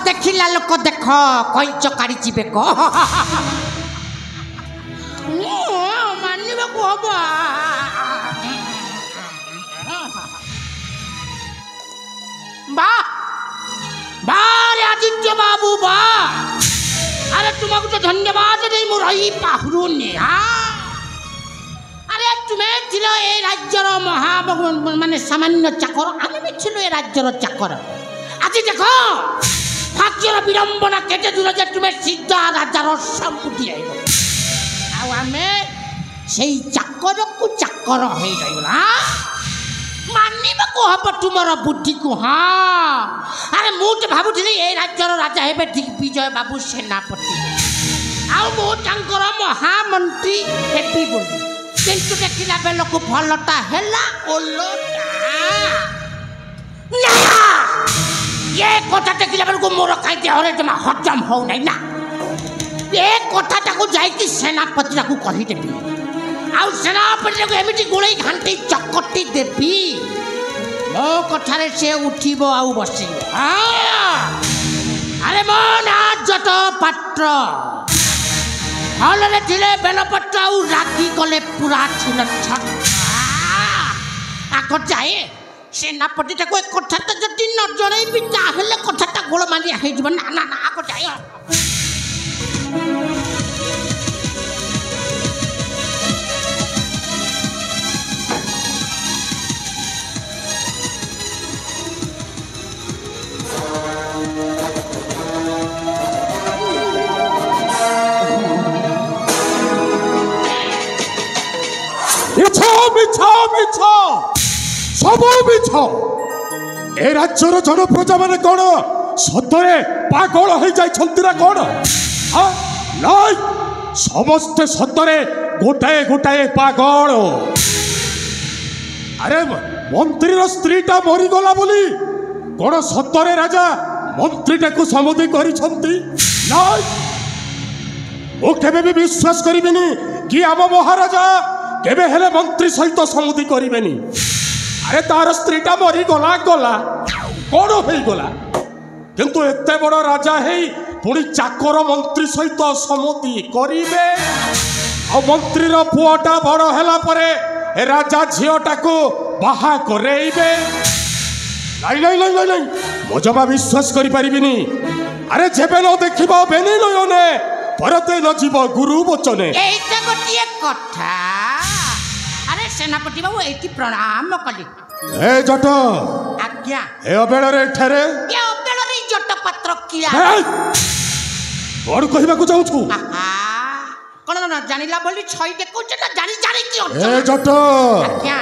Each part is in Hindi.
देखिला लोक देख कैच काढ़ी जीवे क मानवा हम आदित्य बाबू बा अरे तुमको तो धन्यवाद नहीं मु रही पाहुरुनी अरे तुम्हें थिल ए राज्यर महा माने सामान्य चाकर आम भी थिल ए राज्यर चाकर आज देख भाग्यर विडंबना केते दूर जे तुम्हें सीधा राजार संपुटी आम से चाकर को चाकर हो रहीगला मानवा को हम तुमर बुद्धि को हाँ अरे मुझे भावुली ए राज्यर राजा हे दिग्विजय बाबू सेनापति आउर महामंत्री हेबी बोली किंतु देखला बेल को भलटा हैला ओलटा ना ये कथा देखला बेल को मोर खाई देहरे जमा हजम हो नहीं ना ये कथाटा को जाई सेनापति को कही देबी आउ सेनापति को एमिटी गोळई घांटी चकटी देबी मो कथारे से उठिबो आउ बसिबो अरे मो ना जट पात्र हलरे थिले बेलपत्र आउ रागी गले पूरा छुन छट आको जाए सेनापति को एक कथाटा जति न जणै बि ताहेले कथाटा गोळ मारिया हे जीवन ना ना आको जाए सब मिछ ए राज्यर जन प्रजा माने कौन सतरे पागल हो जाए कौन नहीं समस्ते सतरे गोटाए गोटाए पागल अरे मंत्री स्त्रीटा मरीगला बोली कौन सतरे राजा मंत्रीटा को समुदी करिसंती नहीं ओ केबे भी विश्वास करिबेनी कि आम महाराजा केबे हेले मंत्री सहित समुदी करिबेनी अरे तार स्त्रीटा मरी गला गला कौन हो गला किंतु एते बड़ राजा है पुणी चाकर मंत्री सहित समुदी करिबे आ मंत्री रो पुआटा बड़ हैला परे राजा झियोटा को बाहा करेइबे नहीं नहीं नहीं नहीं नहीं मो जमा विश्वास करि परिबिनी अरे जेबे न देखिबो बेनी नयने परते न जीव गुरु वचने एटा गोटिए कथा अरे सेनापति बाबू एटी प्रणाम कली ए जट आज्ञा ए अबेल रे ठरे ये अबेल रे जट पात्र किया और कहिबा को जाऊ छु कोन न जानिला बोली छई देखौ जेटा जानी जानी की ए जट आज्ञा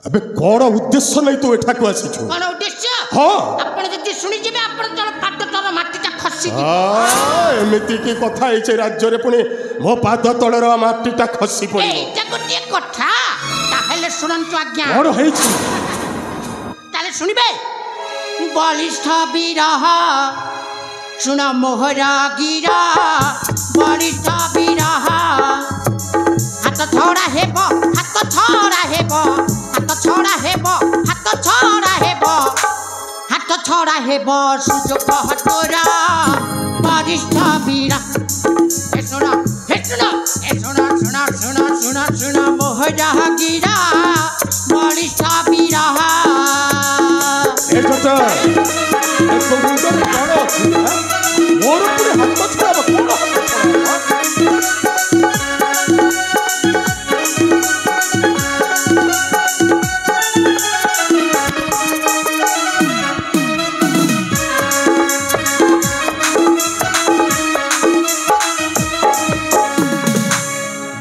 अबे कोन उद्देश्य नहीं तो एठा को आसी छु कोन उद्देश्य हां आपण जति सुनि जेबे आपण तोर पाद तोर माटीटा खसी जी एमिति की कथा एचे राज्य रे पुनी मो पाद तळर माटीटा खसी पड़ी एटा गोटिए कथा ताहेले सुनंतु आज्ञा कोन होई छि ताले सुनिबे बलिष्ठ विरह सुन मोहरा गिरा बलिष्ठ विरह हाथ छोड़ा हेबो हाथ छोड़ा हेबो हाथ छोड़ा हेबो हाथ छोड़ा हेबो हाथ छोड़ा हेबो सुजोग हतोरा बलिष्ठ विरह हे सुना सुना मोहरा गिरा बलिष्ठ विरह ए जट ए कोन कोन अछि मोर पुरे हाथ छोड़ा कोन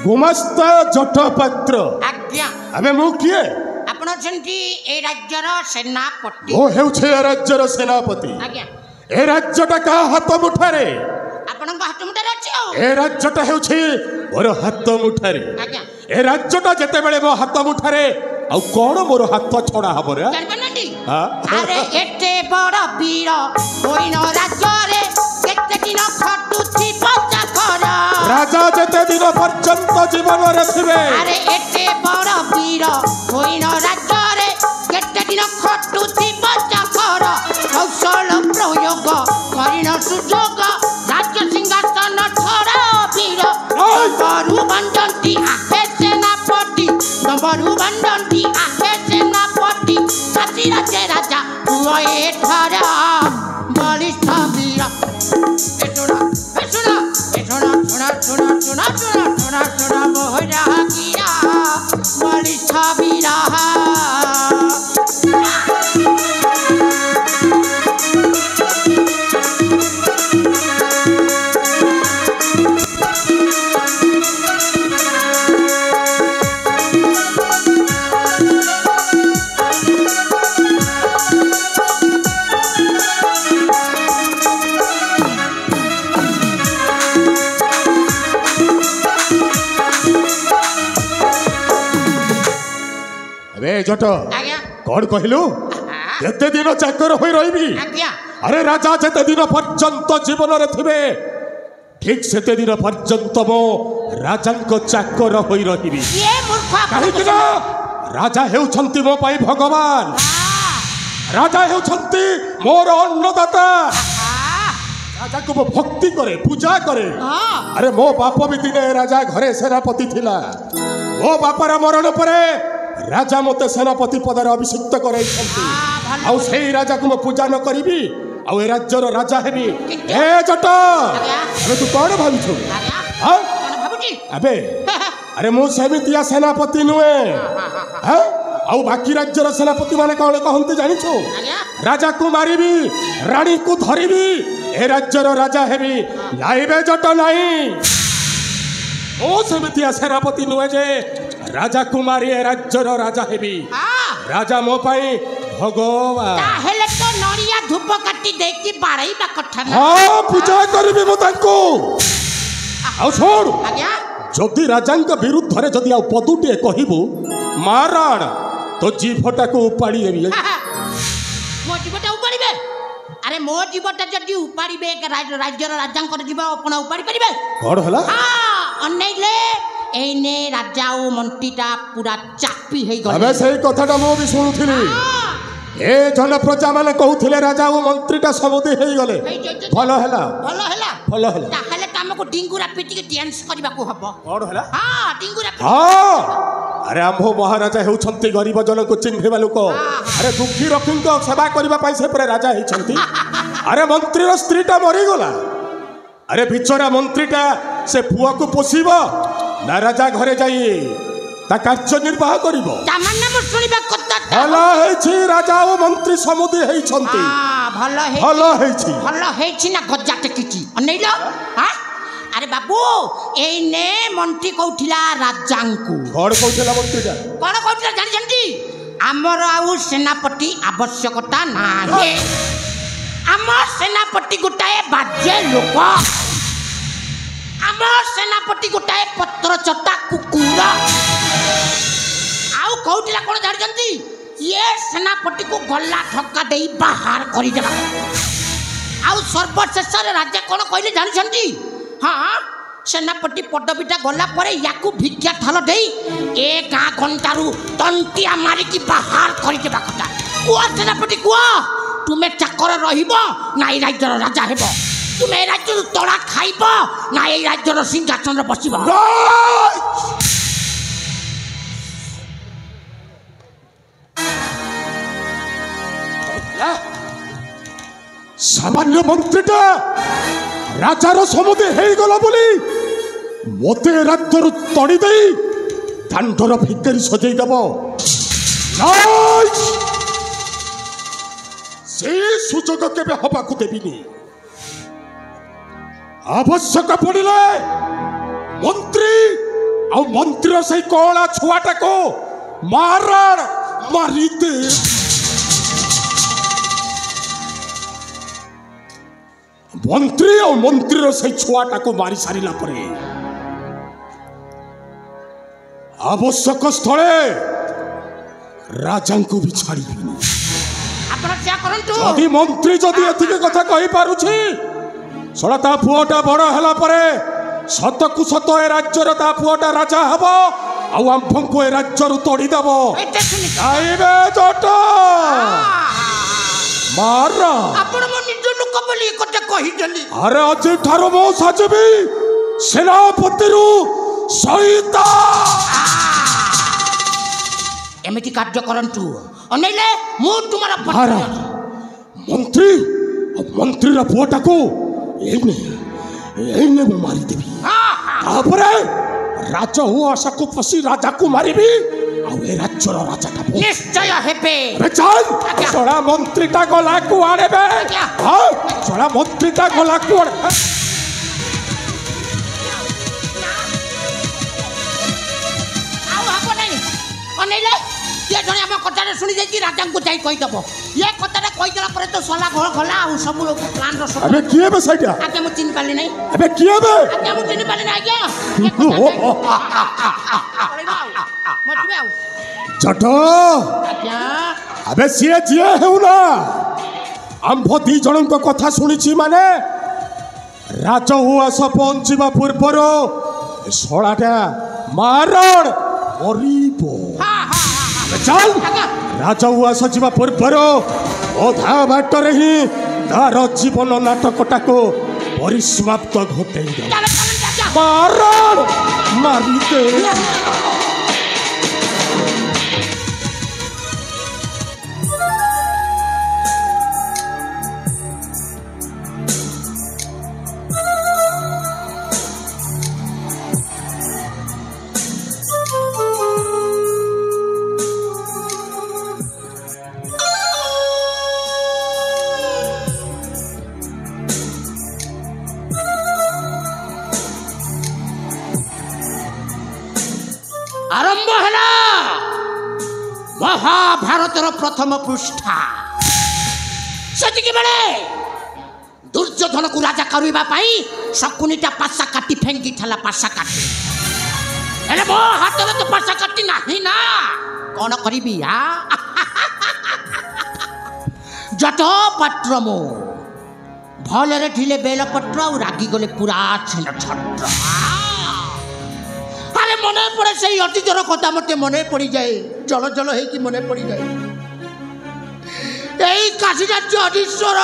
गुमस्ता जट पात्र आज्ञा अबे मु किए आपण छंती ए राज्यर सेनापति ओ हेउछे राज्यर सेनापति आज्ञा ए राज्यटा का हाथ मुठारे आपण हाथ मुठारे अछि ए राज्यटा हेउछे मोर हाथ मुठारे आज्ञा ए राज्यटा जेते बेले मो हाथ मुठारे आ कोन मोर हाथ छोड़ा हबो रे जानबनंडी हां अरे एते बड़ वीर होइन राज्यरे केते दिन खटुछि पचा कर राजा जेते दिन पर्यंत जीवन रे थिबे अरे एते बड़ वीर होइन राज्यरे केते दिन खटुछि पचा कर कौशल मरु बंडंती आके सेनापति साची राज्य राजा तुए ठारा बलिष्ठ वीर सुना मोहरा गिरा बलिष्ठ वीरा जट कौन कहलु केते दिन चाकर होई रहिबी अरे राजा जेते दिन पर्यंत जीवन रे थिबे ठीक सेते दिन पर्यंत मो राजा को चाकर होई रहिबी ये मूर्ख काहे कि ना राजा हेउछंती मो पाई भगवान राजा हेउछंती मोर अन्नदाता राजा को भक्ति करे पूजा करे अरे मो बाप भी दिने राजा घरे सेनापति थिला मो बापर मरण परे राजा मते सेनापति पदर अभिषिक्त करे आउ सेही राजा को पूजा न करिबी आउ ए राज्यर राजा हेबी ए जट अरे तू कोन भाबी छु हां कोन भाबुची अबे अरे मो सेमितिया सेनापति नुए हां आउ बाकी राज्यर सेनापति माने कोन कहंती जानि छु राजा को मारिबी रानी को धरिबी ए राज्यर राजा हेबी लाइबे जट नाही ओ सेमितिया सेनापति नुए जे राजा कुमारी राज्यर राजा हेबी राजा मो पाई भगवान ताहेले तो नरिया धूप काटी देकी बाड़ैबा कथा ना हां पूजा करबी मो तांको आउ छोड़ आज्ञा जदि राजांक विरुद्ध रे जदि आ पदुटे कहिबो माराण तो जीभटा को उपाड़ी देबी मो जीवटा उपाड़ीबे अरे मो जीवटा जदि उपाड़ीबे राज्यर राजांकर जीव अपन उपाड़ी परिबे कोन हला हां अनैले एने राजा ओ मंत्रीटा पूरा चापी हे गले अबे सही कथाटा मो भी सुनुथिली ए जन प्रजा माने कहउथिले राजा ओ मंत्रीटा समुदी हे गले भलो हला ताहले कामको डिंगुरा पिटी के डांस करबा को हबो कोन हला हां डिंगुरा हां अरे आम्भो महाराजा हेउछंती गरीब जन को चिन्हेबा लोक अरे दुखी रखिन को सेवा करबा पाई से पर राजा हेछंती अरे मंत्री रो स्त्रीटा मरी गला अरे बिचरा मंत्रीटा से पुआ को पोसीबो ना राजा घरे जाई ता कार्य निर्वाह करिवो तामन्ना मो सुनिबा कत्ता भलो हेछि राजा ओ मंत्री समुदी हेछंती हां भलो हेछि ना गज्जा टेकिछि अनैलो हां अरे बाबू एने मंत्री कहउथिला राजांकु कोन कहउथिला मंत्रीटा कोन कहउथिला जानि जंती हमर आउ सेनापति आवश्यकता नाही हमर सेनापति गोटाए बाजे लोक आम सेनापति गोटाए पत्र चटा कुकुर आउ कहूला कौन जानते ये सेनापति को गला धक्का दे बाहर कर आउ सर्वशेष राजा कौन कहले जानते हाँ सेनापति पदवीटा गला परे याकू भिक्षा थाल दे ए गाँ घंटारू तंटिया मारिकी बाहर कर कथा कुआ सेनापति कुआ तुम्हें चाकर रहिबो ना ए राज्यर राजा हेबो तुम्हें राज्य तड़ा खाइब ना ए राज्यर सिंहासन बसिब सामान्य मंत्रीटा राजार समुदे हे गला बोली मते राज्यर तड़ी दे दांडर भिकारी सजै दब से सुजोग केबे हबा को देबिनी आवश्यक पड़िले मंत्री आ मंत्री से कला छुआटा को मारण मारी दे मंत्री और मंत्री से छुआटा को मारी सारिला परे आवश्यक स्थले राजा को भी छाड़ीबिनी जदि मंत्री जदि एतिके कथा कहि पारुछि सड़ा ता पुओटा बड़ हला परे सत कु सत ए राज्यर ता पुओटा राजा हबो आ आम्भंको ए राज्यर तोड़ी देबो आइबे जट मार आपण मो निज लोक बोली कथा कहि देली अरे अजे ठारो मो साजबी सेनापति रु सहिता ଏମିତି କାର୍ଯ୍ୟ କରନ୍ତୁ ଅନେଇଲେ ମୁଁ ତୁମର ମନ୍ତ୍ରୀ ମନ୍ତ୍ରୀର ପୁଅଟାକୁ ଏଇନେ ମୁଁ ମାରିଦେବି ତାପରେ ରାଜ ଉଆସକୁ ପଶି ରାଜାକୁ ମାରିବି ଆଉ ଏ ରାଜ୍ୟର ରାଜାଟା ନିଶ୍ଚୟ ହେବେ ଶଳା ମନ୍ତ୍ରୀଟା ଗଲା କୁଆଡ଼େ ବେ ଶଳା ମନ୍ତ୍ରୀଟା ଗଲା କୁଆଡ଼େ ଆଉ ହବ ନାହିଁ ଅନେଇଲେ ये जने हम कथा सुनी जाई राजा को जाई कहि दबो ये कथा कहि देला परे तो सला घर गला आ सब लोग प्लान रो सब अबे किए बे साइडा आके मु चिन पाली नहीं अबे किए बे आके मु चिन पाली नहीं आज्ञा चटो आज्ञा अबे सिए जिए हेउना आंभ दी जणन को कथा सुनिछि माने राज हुआस पहुंचीबा पूर्वरो सळाटा मारण मरिबो चल राजा उआस जीवा पूर्वर अधा बाटर ही तार जीवन नाटकटा को परिसमाप्त घटे मारण मारिदे आरंभ है महाभारतर प्रथम पृष्ठा से बेले दुर्योधन को राजा करने शकुनीटा पाशा काटी फेंकी थला पाशा काटी हेले मो हाथ में तो पाशा काटी नहीं ना कौन करी जट पत्र मो भले ढिले बेलपत्र और रागी गले पूरा छेन छत्र अरे मने पड़े से अतीतर कथा मत मन पड़ जाए जल जल हो मन पड़ जाए यही काशी राज्य अधीश्वर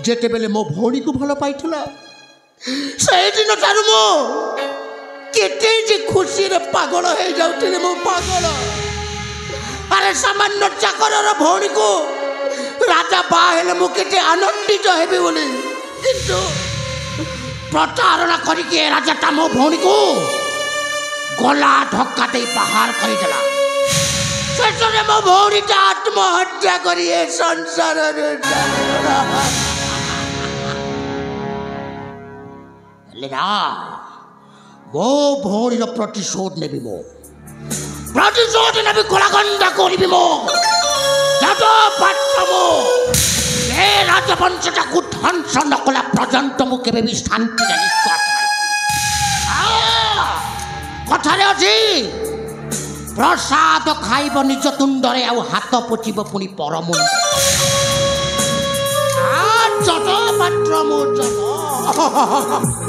जेते बेले मो भौणी को भल पाई से दिन ठार मो के खुशी रे पागल हो जाऊे मो पागल अरे सामान्य चाकर भौणी को राजा बाहेले मु केते आनंदित हेबी बोली किंतु प्रतारणा करके राजाटा मो भौणी को गला धक्का दे बाहर करदेला शेषे मो भौणीटा आत्महत्या करी संसार मो भौणीर प्रतिशोध नेबी मो प्रतिशोध नेबी कलागंडा करी मो ए राजवंशटा को ध्वंस नकला पर्यंत मु केबे भी शांति निश्वास कथारे अच्छी प्रसाद खाइब निज तुंडरे आउ हाथ पोछिब पुणी परमुंड जट पात्र मो जट